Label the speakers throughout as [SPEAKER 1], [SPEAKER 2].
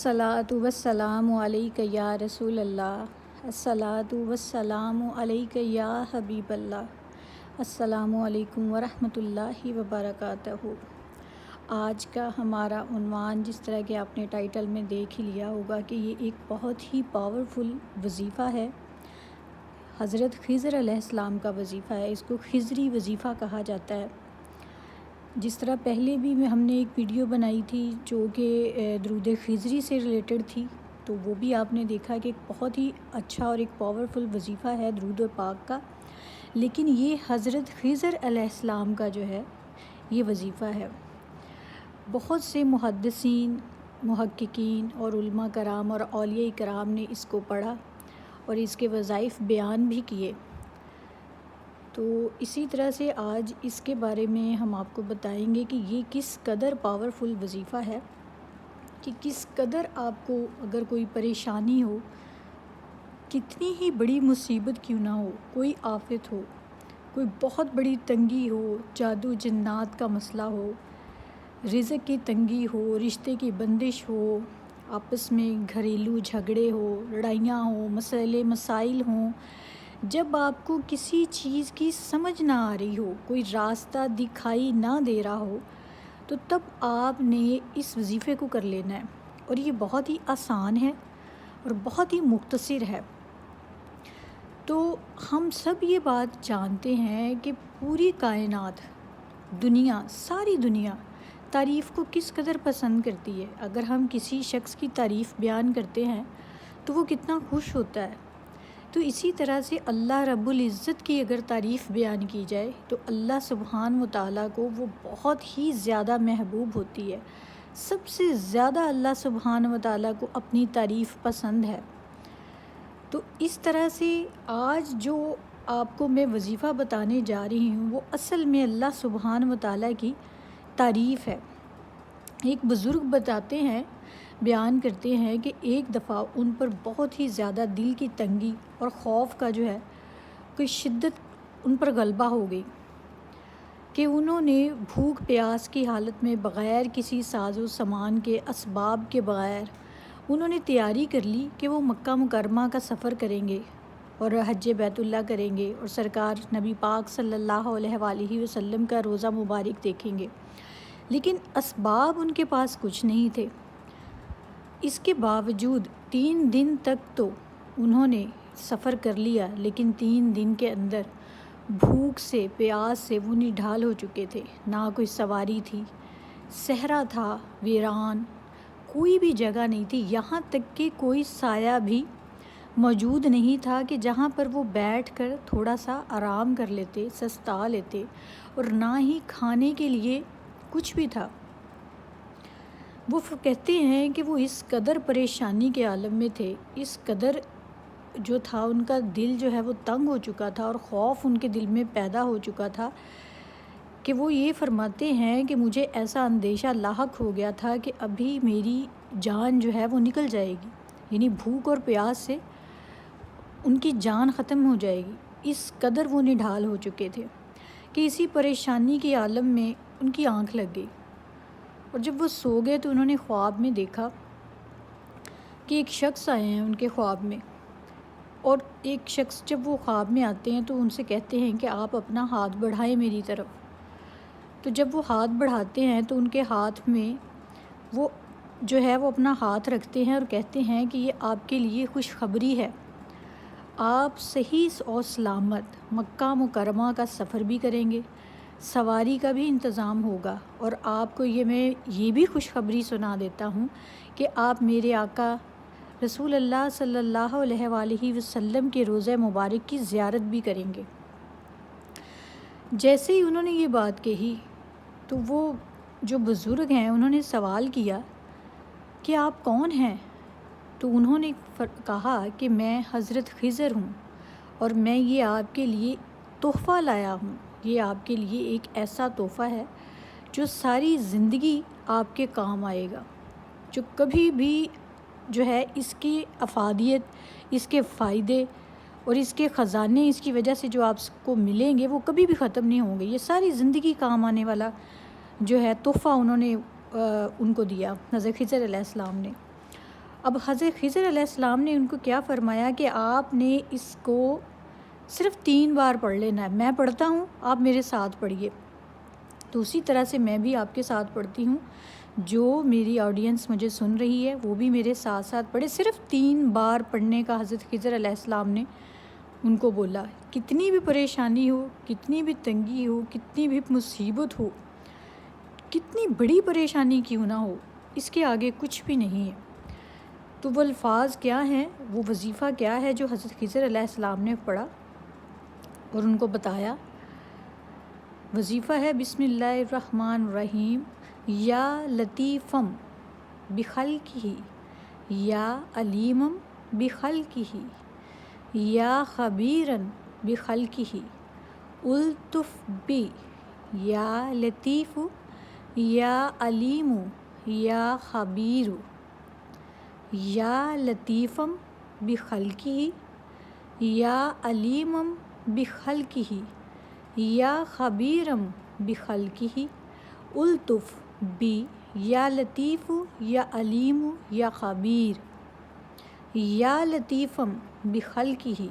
[SPEAKER 1] الصلاۃ والسلام علیک یا رسول اللہ، الصلاۃ والسلام علیک یا حبیب اللہ، السلام علیکم ورحمۃ اللہ وبرکاتہ۔ آج کا ہمارا عنوان، جس طرح کہ آپ نے ٹائٹل میں دیکھ ہی لیا ہوگا، کہ یہ ایک بہت ہی پاورفل وظیفہ ہے، حضرت خضر علیہ السلام کا وظیفہ ہے۔ اس کو خضری وظیفہ کہا جاتا ہے۔ جس طرح پہلے بھی ہم نے ایک ویڈیو بنائی تھی جو کہ درود خضری سے ریلیٹڈ تھی، تو وہ بھی آپ نے دیکھا کہ ایک بہت ہی اچھا اور ایک پاورفل وظیفہ ہے درود پاک کا، لیکن یہ حضرت خضر علیہ السلام کا جو ہے یہ وظیفہ ہے۔ بہت سے محدثین، محققین اور علماء کرام اور اولیاء کرام نے اس کو پڑھا اور اس کے وظائف بیان بھی کیے۔ تو اسی طرح سے آج اس کے بارے میں ہم آپ کو بتائیں گے کہ یہ کس قدر پاورفل وظیفہ ہے، کہ کس قدر آپ کو اگر کوئی پریشانی ہو، کتنی ہی بڑی مصیبت کیوں نہ ہو، کوئی آفت ہو، کوئی بہت بڑی تنگی ہو، جادو جنات کا مسئلہ ہو، رزق کی تنگی ہو، رشتے کی بندش ہو، آپس میں گھریلو جھگڑے ہو، لڑائیاں ہوں، مسائل ہوں، جب آپ کو کسی چیز کی سمجھ نہ آ رہی ہو، کوئی راستہ دکھائی نہ دے رہا ہو، تو تب آپ نے اس وظیفے کو کر لینا ہے۔ اور یہ بہت ہی آسان ہے اور بہت ہی مختصر ہے۔ تو ہم سب یہ بات جانتے ہیں کہ پوری کائنات، دنیا، ساری دنیا تعریف کو کس قدر پسند کرتی ہے۔ اگر ہم کسی شخص کی تعریف بیان کرتے ہیں تو وہ کتنا خوش ہوتا ہے۔ تو اسی طرح سے اللہ رب العزت کی اگر تعریف بیان کی جائے تو اللہ سبحانہ و تعالیٰ کو وہ بہت ہی زیادہ محبوب ہوتی ہے۔ سب سے زیادہ اللہ سبحانہ و تعالیٰ کو اپنی تعریف پسند ہے۔ تو اس طرح سے آج جو آپ کو میں وظیفہ بتانے جا رہی ہوں وہ اصل میں اللہ سبحانہ و تعالیٰ کی تعریف ہے۔ ایک بزرگ بتاتے ہیں، بیان کرتے ہیں کہ ایک دفعہ ان پر بہت ہی زیادہ دل کی تنگی اور خوف کا جو ہے کوئی شدت ان پر غلبہ ہو گئی کہ انہوں نے بھوک پیاس کی حالت میں بغیر کسی ساز و سامان کے، اسباب کے بغیر انہوں نے تیاری کر لی کہ وہ مکہ مکرمہ کا سفر کریں گے اور حج بیت اللہ کریں گے اور سرکار نبی پاک صلی اللہ علیہ وآلہ وسلم کا روضہ مبارک دیکھیں گے، لیکن اسباب ان کے پاس کچھ نہیں تھے۔ اس کے باوجود 3 دن تک تو انہوں نے سفر کر لیا، لیکن 3 دن کے اندر بھوک سے، پیاس سے وہ نڈھال ہو چکے تھے۔ نہ کوئی سواری تھی، صحرا تھا، ویران، کوئی بھی جگہ نہیں تھی، یہاں تک کہ کوئی سایہ بھی موجود نہیں تھا کہ جہاں پر وہ بیٹھ کر تھوڑا سا آرام کر لیتے، سستا لیتے، اور نہ ہی کھانے کے لیے کچھ بھی تھا۔ وہ کہتے ہیں کہ وہ اس قدر پریشانی کے عالم میں تھے، اس قدر جو تھا ان کا دل جو ہے وہ تنگ ہو چکا تھا اور خوف ان کے دل میں پیدا ہو چکا تھا کہ وہ یہ فرماتے ہیں کہ مجھے ایسا اندیشہ لاحق ہو گیا تھا کہ ابھی میری جان جو ہے وہ نکل جائے گی، یعنی بھوک اور پیاس سے ان کی جان ختم ہو جائے گی۔ اس قدر وہ نڈھال ہو چکے تھے کہ اسی پریشانی کے عالم میں ان کی آنکھ لگ گئی، اور جب وہ سو گئے تو انہوں نے خواب میں دیکھا کہ ایک شخص آئے ہیں ان کے خواب میں، اور ایک شخص جب وہ خواب میں آتے ہیں تو ان سے کہتے ہیں کہ آپ اپنا ہاتھ بڑھائیں میری طرف۔ تو جب وہ ہاتھ بڑھاتے ہیں تو ان کے ہاتھ میں وہ جو ہے وہ اپنا ہاتھ رکھتے ہیں اور کہتے ہیں کہ یہ آپ کے لیے خوشخبری ہے، آپ صحیح اور سلامت مکہ مکرمہ کا سفر بھی کریں گے، سواری کا بھی انتظام ہوگا، اور آپ کو میں یہ بھی خوشخبری سنا دیتا ہوں کہ آپ میرے آقا رسول اللہ صلی اللہ علیہ وآلہ وسلم کے روضہ مبارک کی زیارت بھی کریں گے۔ جیسے ہی انہوں نے یہ بات کہی تو وہ جو بزرگ ہیں انہوں نے سوال کیا کہ آپ کون ہیں؟ تو انہوں نے کہا کہ میں حضرت خضر ہوں اور میں یہ آپ کے لیے تحفہ لایا ہوں۔ یہ آپ کے لیے ایک ایسا تحفہ ہے جو ساری زندگی آپ کے کام آئے گا، جو کبھی بھی جو ہے اس کی افادیت، اس کے فائدے اور اس کے خزانے اس کی وجہ سے جو آپ کو ملیں گے وہ کبھی بھی ختم نہیں ہوں گے۔ یہ ساری زندگی کام آنے والا جو ہے تحفہ انہوں نے ان کو دیا، حضرت خضر علیہ السلام نے۔ اب حضرت خضر علیہ السلام نے ان کو کیا فرمایا کہ آپ نے اس کو صرف 3 بار پڑھ لینا ہے، میں پڑھتا ہوں آپ میرے ساتھ پڑھیے، تو اسی طرح سے میں بھی آپ کے ساتھ پڑھتی ہوں، جو میری آڈینس مجھے سن رہی ہے وہ بھی میرے ساتھ ساتھ پڑھے۔ صرف 3 بار پڑھنے کا حضرت خضر علیہ السلام نے ان کو بولا۔ کتنی بھی پریشانی ہو، کتنی بھی تنگی ہو، کتنی بھی مصیبت ہو، کتنی بڑی پریشانی کیوں نہ ہو، اس کے آگے کچھ بھی نہیں ہے۔ تو وہ الفاظ کیا ہیں، وہ وظیفہ کیا ہے جو حضرت خضر علیہ السلام نے پڑھا اور ان کو بتایا؟ وظیفہ ہے بسم اللہ الرحمن الرحیم، یا لطیفم بخلقہ یا علیمم بخلقہ یا خبیرن بخلقہ الطف بی یا لطیف یا علیم یا خبیر یا لطیفم بخلقہ یا علیمم بخلقہ یا خبیرم بخلقہ الطف بی یا لطیف یا علیم یا خبیر یا لطیفم بخلقہ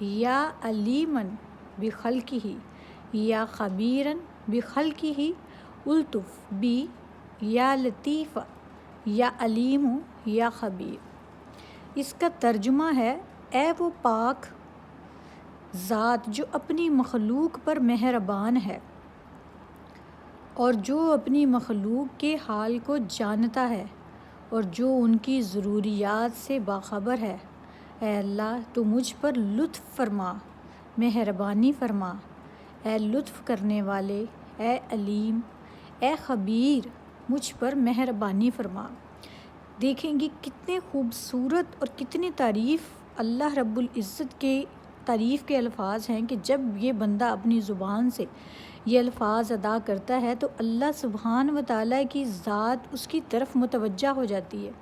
[SPEAKER 1] یا علیمن بخلقہ یا خبیرن بخلقہ الطف بی یا لطیف یا علیم یا خبیر۔ اس کا ترجمہ ہے، اے وہ پاک ذات جو اپنی مخلوق پر مہربان ہے اور جو اپنی مخلوق کے حال کو جانتا ہے اور جو ان کی ضروریات سے باخبر ہے، اے اللہ تو مجھ پر لطف فرما، مہربانی فرما، اے لطف کرنے والے، اے علیم، اے خبیر، مجھ پر مہربانی فرما۔ دیکھیں گے کتنے خوبصورت اور کتنی تعریف اللہ رب العزت کے تعریف کے الفاظ ہیں کہ جب یہ بندہ اپنی زبان سے یہ الفاظ ادا کرتا ہے تو اللہ سبحانہ و تعالیٰ کی ذات اس کی طرف متوجہ ہو جاتی ہے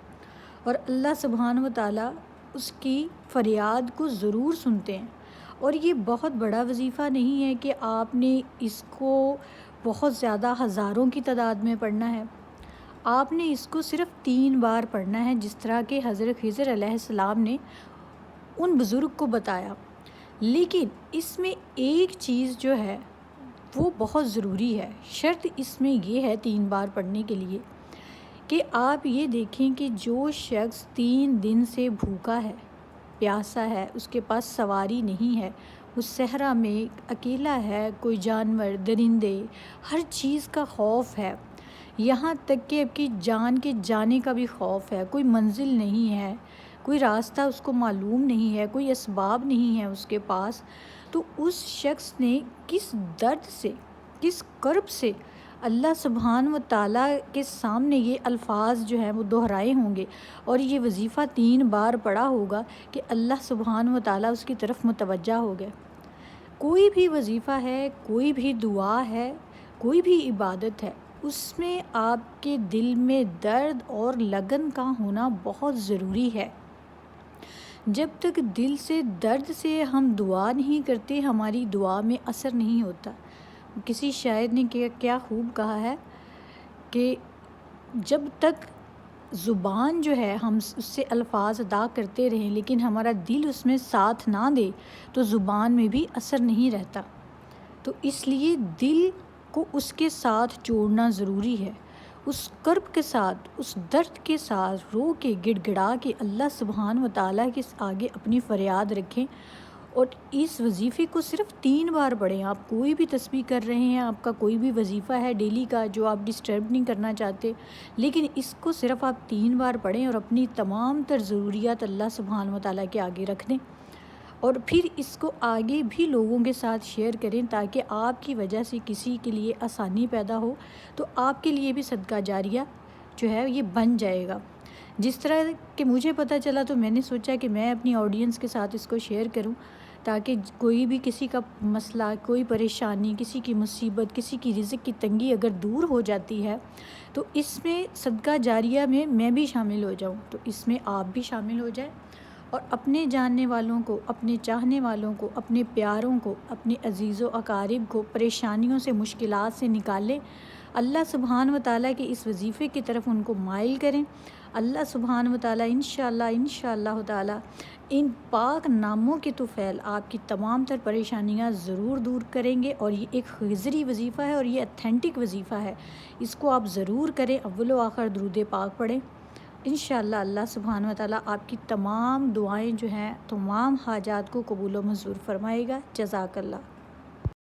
[SPEAKER 1] اور اللہ سبحانہ و تعالیٰ اس کی فریاد کو ضرور سنتے ہیں۔ اور یہ بہت بڑا وظیفہ نہیں ہے کہ آپ نے اس کو بہت زیادہ ہزاروں کی تعداد میں پڑھنا ہے، آپ نے اس کو صرف 3 بار پڑھنا ہے، جس طرح کہ حضرت خضر علیہ السلام نے ان بزرگ کو بتایا۔ لیکن اس میں ایک چیز جو ہے وہ بہت ضروری ہے، شرط اس میں یہ ہے 3 بار پڑھنے کے لیے کہ آپ یہ دیکھیں کہ جو شخص 3 دن سے بھوکا ہے، پیاسا ہے، اس کے پاس سواری نہیں ہے، وہ صحرا میں اکیلا ہے، کوئی جانور، درندے، ہر چیز کا خوف ہے، یہاں تک کہ اب کی جان کے جانے کا بھی خوف ہے، کوئی منزل نہیں ہے، کوئی راستہ اس کو معلوم نہیں ہے، کوئی اسباب نہیں ہے اس کے پاس، تو اس شخص نے کس درد سے، کس کرب سے اللہ سبحانہ و تعالیٰ کے سامنے یہ الفاظ جو ہیں وہ دہرائے ہوں گے اور یہ وظیفہ 3 بار پڑھا ہوگا کہ اللہ سبحانہ و تعالیٰ اس کی طرف متوجہ ہو گئے۔ کوئی بھی وظیفہ ہے، کوئی بھی دعا ہے، کوئی بھی عبادت ہے، اس میں آپ کے دل میں درد اور لگن کا ہونا بہت ضروری ہے۔ جب تک دل سے درد سے ہم دعا نہیں کرتے، ہماری دعا میں اثر نہیں ہوتا۔ کسی شاعر نے کیا خوب کہا ہے کہ جب تک زبان جو ہے ہم اس سے الفاظ ادا کرتے رہیں لیکن ہمارا دل اس میں ساتھ نہ دے تو زبان میں بھی اثر نہیں رہتا۔ تو اس لیے دل کو اس کے ساتھ جوڑنا ضروری ہے، اس کرب کے ساتھ، اس درد کے ساتھ رو کے گڑ گڑا کے اللہ سبحانہ و تعالیٰ کے آگے اپنی فریاد رکھیں اور اس وظیفے کو صرف 3 بار پڑھیں۔ آپ کوئی بھی تسبیح کر رہے ہیں، آپ کا کوئی بھی وظیفہ ہے ڈیلی کا جو آپ ڈسٹرب نہیں کرنا چاہتے، لیکن اس کو صرف آپ 3 بار پڑھیں اور اپنی تمام تر ضروریات اللہ سبحانہ و تعالیٰ کے آگے رکھ دیں اور پھر اس کو آگے بھی لوگوں کے ساتھ شیئر کریں تاکہ آپ کی وجہ سے کسی کے لیے آسانی پیدا ہو تو آپ کے لیے بھی صدقہ جاریہ جو ہے یہ بن جائے گا۔ جس طرح کہ مجھے پتہ چلا تو میں نے سوچا کہ میں اپنی آڈینس کے ساتھ اس کو شیئر کروں تاکہ کوئی بھی کسی کا مسئلہ، کوئی پریشانی، کسی کی مصیبت، کسی کی رزق کی تنگی اگر دور ہو جاتی ہے تو اس میں صدقہ جاریہ میں بھی شامل ہو جاؤں، تو اس میں آپ بھی شامل ہو جائیں اور اپنے جاننے والوں کو، اپنے چاہنے والوں کو، اپنے پیاروں کو، اپنے عزیز و اقارب کو پریشانیوں سے، مشکلات سے نکالیں، اللہ سبحانہ و تعالیٰ کے اس وظیفے کی طرف ان کو مائل کریں۔ اللہ سبحانہ و تعالیٰ انشاءاللہ تعالیٰ ان پاک ناموں کے طفیل آپ کی تمام تر پریشانیاں ضرور دور کریں گے، اور یہ ایک خضری وظیفہ ہے اور یہ اتھینٹک وظیفہ ہے، اس کو آپ ضرور کریں، اول و آخر درود پاک پڑھیں۔ انشاءاللہ اللہ سبحانہ و تعالیٰ آپ کی تمام دعائیں جو ہیں، تمام حاجات کو قبول و منظور فرمائے گا۔ جزاک اللہ۔